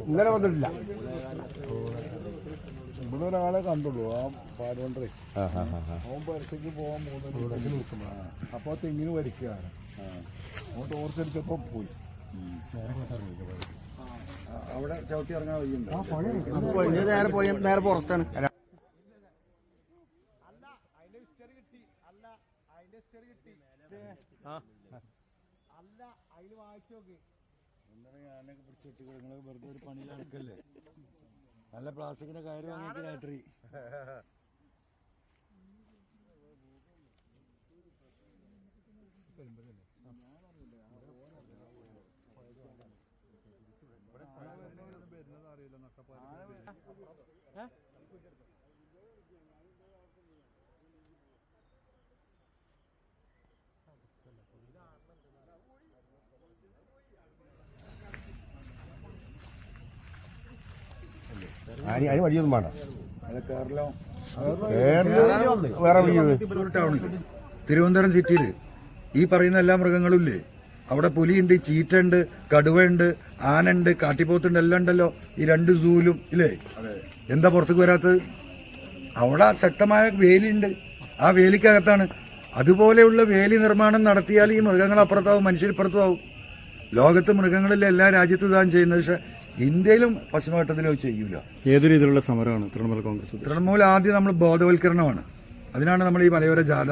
ഇന്നലെ വന്നിട്ടില്ല. ഇവിടെ ഒരാളെ കണ്ടുള്ളൂ, ആ പാടുകൊണ്ടേ അവൻ പരത്തേക്ക് പോകാൻ പോകുന്ന അപ്പോൾ തെങ്ങിന് വരിക്കുകയാണ്. അവൻ ടോർച്ചടിച്ചപ്പോൾ പോയി. അവിടെ ചവിട്ടി ഇറങ്ങാൻ വയ്യുണ്ട്. നേരെ ഫോറസ്റ്റാണ്. ഞാനൊക്കെ പിടിച്ചിട്ട് നിങ്ങൾ വെറുതെ ഒരു പണി നടക്കല്ലേ. നല്ല പ്ലാസ്റ്റിക്കിന്റെ കയറ് വാങ്ങിയിട്ട് രാത്രി അതിന് വഴിയൊന്നും വേണ്ട. വേറെ ടൗണിൽ തിരുവനന്തപുരം സിറ്റിയിൽ ഈ പറയുന്ന എല്ലാ മൃഗങ്ങളും ഇല്ലേ, അവിടെ പുലിയുണ്ട്, ചീറ്റുണ്ട്, കടുവയുണ്ട്, ആനുണ്ട്, കാട്ടിപ്പോത്തുണ്ട്, എല്ലാം ഉണ്ടല്ലോ ഈ രണ്ട് സൂലും ഇല്ലേ. എന്താ പുറത്തേക്ക് വരാത്തത്? അവിടെ ശക്തമായ വേലിയുണ്ട്, ആ വേലിക്കകത്താണ്. അതുപോലെയുള്ള വേലി നിർമ്മാണം നടത്തിയാൽ ഈ മൃഗങ്ങൾ അപ്പുറത്താവും, മനുഷ്യരിപ്പുറത്തും ആവും. ലോകത്ത് മൃഗങ്ങളിൽ എല്ലാ രാജ്യത്തും ഇതാണ് ചെയ്യുന്നത്. പക്ഷെ ഇന്ത്യയിലും പശ്ചിമഘട്ടത്തിലോ ചെയ്യൂല. ഏത് രീതിയിലുള്ള സമരമാണ് തൃണമൂൽ കോൺഗ്രസ്? തൃണമൂൽ ആദ്യം നമ്മൾ ബോധവൽക്കരണമാണ്. അതിനാണ് നമ്മൾ ഈ മലയോര ജാഥ